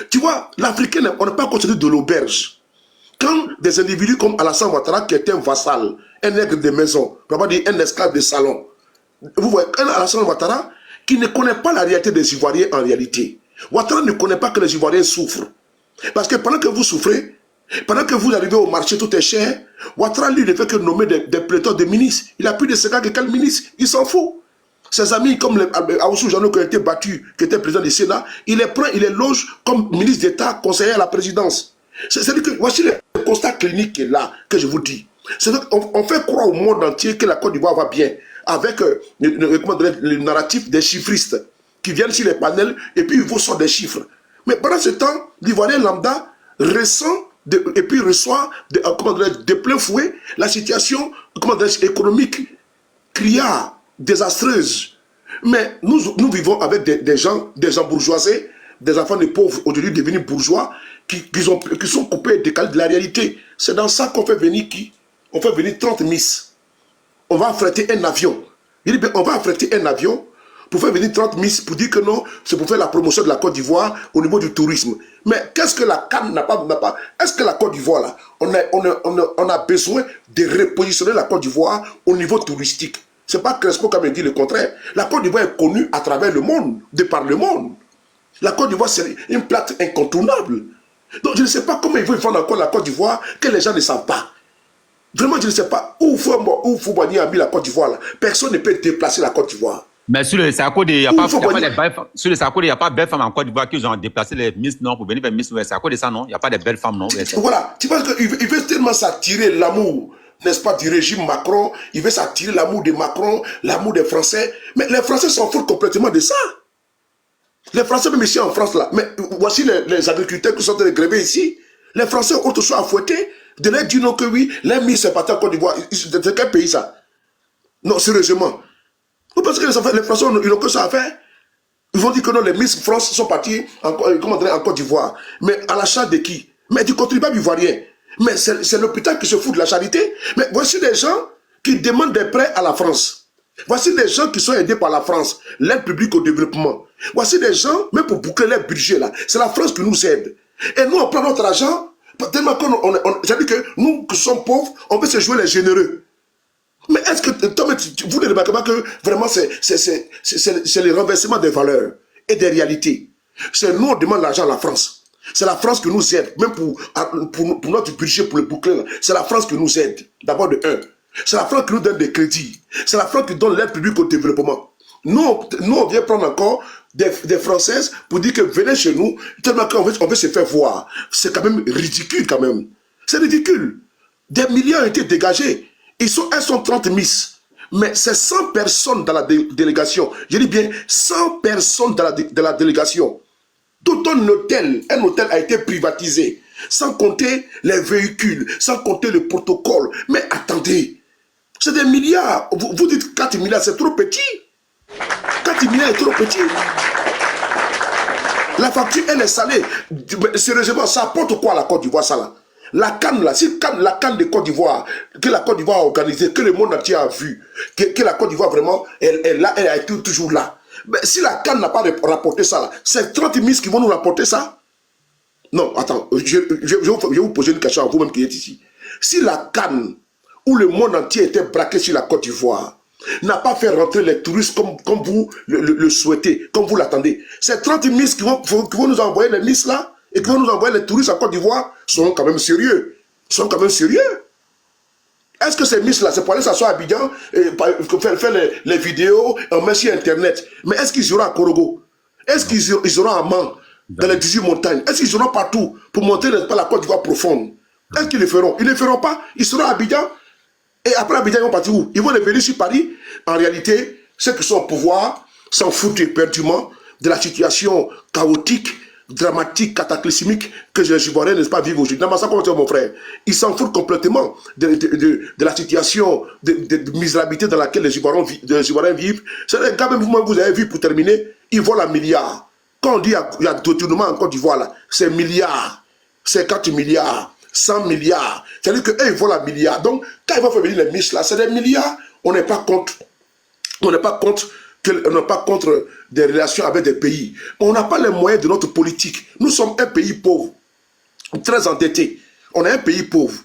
Tu vois, l'Africain, on n'a pas considéré de l'auberge. Quand des individus comme Alassane Ouattara, qui était un vassal, un nègre de maison, on va dire un esclave de salon, vous voyez, un Alassane Ouattara qui ne connaît pas la réalité des Ivoiriens en réalité. Ouattara ne connaît pas que les Ivoiriens souffrent. Parce que pendant que vous souffrez, pendant que vous arrivez au marché, tout est cher, Ouattara, lui, ne fait que nommer des pléthores de ministres. Il a plus de 50 et quelques ministres, il s'en fout. Ses amis comme Aoussou Jeannot qui a été battu, qui était président du Sénat, il les prend, il les loge comme ministre d'État, conseiller à la présidence. C'est-à-dire que voici le constat clinique qui est là, que je vous dis. On fait croire au monde entier que la Côte d'Ivoire va bien, avec le narratif des chiffristes qui viennent sur les panels et puis ils vous sortent des chiffres. Mais pendant ce temps, l'Ivoirien lambda ressent et puis reçoit de plein fouet la situation économique criarde, désastreuse. Mais nous vivons avec des gens bourgeoisés, des enfants de pauvres aujourd'hui devenus bourgeois qui sont coupés et décalés de la réalité. C'est dans ça qu'on fait venir qui? On fait venir 30 miss. On va affréter un avion. On va affréter un avion pour faire venir 30 miss pour dire que non, c'est pour faire la promotion de la Côte d'Ivoire au niveau du tourisme. Mais qu'est-ce que la CAN n'a pas, est-ce que la Côte d'Ivoire, là, on a besoin de repositionner la Côte d'Ivoire au niveau touristique? C'est pas Crespo qui me dit le contraire. La Côte d'Ivoire est connue à travers le monde, de par le monde. La Côte d'Ivoire, c'est une plate incontournable. Donc je ne sais pas comment ils vont vendre encore la Côte d'Ivoire que les gens ne savent pas. Vraiment, je ne sais pas où Foubani a mis la Côte d'Ivoire. Personne ne peut déplacer la Côte d'Ivoire. Mais sur le Sarkozy, il n'y a pas de belles femmes. Sur le Sarkozy, il n'y a pas de belles femmes en Côte d'Ivoire qui ont déplacé les Miss, non, pour venir vers Miss. C'est à cause de ça, non? Il n'y a pas de belles femmes, non? Voilà. Tu penses qu'il veut tellement s'attirer l'amour, n'est-ce pas, du régime Macron. Il veut s'attirer l'amour de Macron, l'amour des Français. Mais les Français s'en foutent complètement de ça. Les Français, même ici en France, là. Mais voici les agriculteurs qui sont en train de gréver ici. Les Français ont autre chose à fouetter. De leur dire non que oui, les Miss sont partis en Côte d'Ivoire. C'est quel pays ça? Non, sérieusement. Vous pensez que les Français, ils n'ont que ça à faire? Ils vont dire que non, les Miss France sont partis en Côte d'Ivoire. Mais à la charge de qui? Mais du contribuable ivoirien. Mais c'est l'hôpital qui se fout de la charité. Mais voici des gens qui demandent des prêts à la France. Voici des gens qui sont aidés par la France, l'aide publique au développement. Voici des gens, même pour boucler leur budget là, c'est la France qui nous aide. Et nous, on prend notre argent, tellement c'est-à-dire que nous qui sommes pauvres, on peut se jouer les généreux. Mais est-ce que, vous ne remarquez pas que vraiment c'est le renversement des valeurs et des réalités? C'est nous, on demande l'argent à la France. C'est la France qui nous aide, même pour notre budget, pour le boucler. C'est la France qui nous aide, d'abord de un. C'est la France qui nous donne des crédits. C'est la France qui donne l'aide publique au développement. Nous, on vient prendre encore des Françaises pour dire que venez chez nous, tellement qu'on veut se faire voir. C'est quand même ridicule, quand même. C'est ridicule. Des millions ont été dégagés. Elles sont 30 miss. Mais c'est 100 personnes dans la délégation. Je dis bien 100 personnes dans la délégation. Tout un hôtel a été privatisé. Sans compter les véhicules, sans compter le protocole. Mais attendez, c'est des milliards. Vous dites 4 milliards, c'est trop petit. 4 milliards est trop petit. La facture, elle est salée. Sérieusement, ça apporte quoi à la Côte d'Ivoire, ça là? La canne là, si la canne de Côte d'Ivoire, que la Côte d'Ivoire a organisée, que le monde entier a vu, que la Côte d'Ivoire vraiment, elle a été toujours là. Mais si la canne n'a pas rapporté ça là, c'est 30 000 qui vont nous rapporter ça? Non, attends, je vais vous poser une question à vous-même qui êtes ici. Si la canne, où le monde entier était braqué sur la Côte d'Ivoire, n'a pas fait rentrer les touristes comme vous le souhaitez, comme vous l'attendez, ces 30 000 qui vont nous envoyer les Miss là, et qui vont nous envoyer les touristes en Côte d'Ivoire, sont quand même sérieux. Est-ce que ces Miss là, c'est pour aller s'asseoir à Abidjan, et faire les vidéos, on met sur Internet? Mais est-ce qu'ils iront à Korogo? Est-ce qu'ils iront à Man, dans les 18 montagnes? Est-ce qu'ils iront partout pour montrer la Côte d'Ivoire profonde? Est-ce qu'ils le feront? Ils ne le feront pas. Ils seront à Abidjan. Et après Abidjan, ils vont partir où? Ils vont venir sur Paris. En réalité, ceux qui sont au pouvoir s'en foutent éperdument de la situation chaotique, dramatique, cataclysmique que les Ivoiriens n'est pas vivre aujourd'hui. Dans ça, comment tu mon frère? Ils s'en foutent complètement de la situation de misérabilité dans laquelle les Ivoiriens vivent. C'est les gars, même vous avez vu, pour terminer, ils volent un milliard. Quand on dit qu'il y a détournement en Côte d'Ivoire, là, c'est milliards, c'est 4 milliards, 100 milliards. C'est-à-dire qu'eux, ils volent un milliard. Donc, quand ils vont faire venir les Miss là, c'est des milliards. On n'est pas contre qu'on n'est pas contre des relations avec des pays. On n'a pas les moyens de notre politique. Nous sommes un pays pauvre, très endetté. On est un pays pauvre.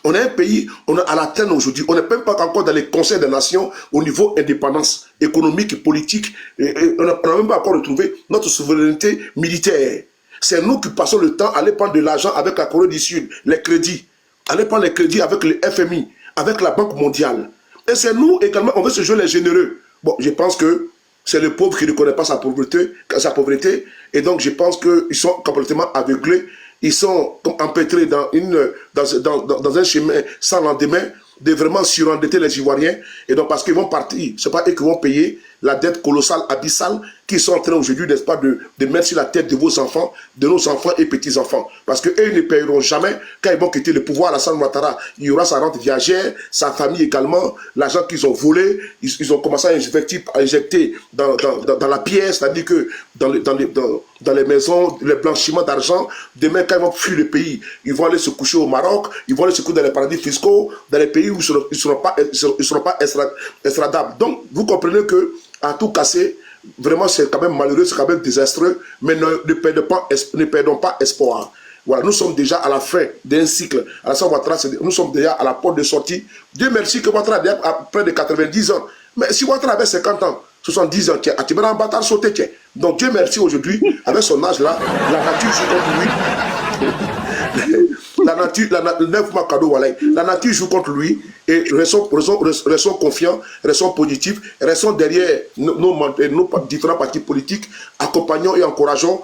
On est un pays, on est à la traîne aujourd'hui. On n'est même pas encore dans les conseils des nations au niveau indépendance économique et politique. Et on n'a même pas encore retrouvé notre souveraineté militaire. C'est nous qui passons le temps à aller prendre de l'argent avec la Corée du Sud, les crédits. Aller prendre les crédits avec le FMI, avec la Banque mondiale. Et c'est nous également, on veut se jouer les généreux. Bon, je pense que c'est le pauvre qui ne connaît pas sa pauvreté. Et donc, je pense qu'ils sont complètement aveuglés. Ils sont empêtrés dans un chemin sans lendemain de vraiment surendetter les Ivoiriens. Et donc, parce qu'ils vont partir, ce n'est pas eux qui vont payer la dette colossale, abyssale, qui sont en train aujourd'hui, n'est-ce pas, de mettre sur la tête de vos enfants, de nos enfants et petits-enfants. Parce qu'eux, ils ne paieront jamais quand ils vont quitter le pouvoir. Alassane Ouattara, il y aura sa rente viagère, sa famille également, l'argent qu'ils ont volé, ils ont commencé à injecter dans la pièce, c'est-à-dire que dans les maisons, le blanchiment d'argent. Demain, quand ils vont fuir le pays, ils vont aller se coucher au Maroc, ils vont aller se coucher dans les paradis fiscaux, dans les pays où ils ne seront pas extradables. Donc, vous comprenez que à tout casser, vraiment c'est quand même malheureux, c'est quand même désastreux, mais ne perdons pas espoir. Voilà, nous sommes déjà à la fin d'un cycle. Alassane Ouattara, nous sommes déjà à la porte de sortie. Dieu merci que Ouattara a près de 90 ans. Mais si Ouattara avait 50 ans, 70 ans, tu vas en bâtard sauter. Donc Dieu merci aujourd'hui, avec son âge là, la nature joue contre lui. La nature joue contre lui et restons confiants, restons positifs, restons derrière nos différents partis politiques, accompagnons et encourageons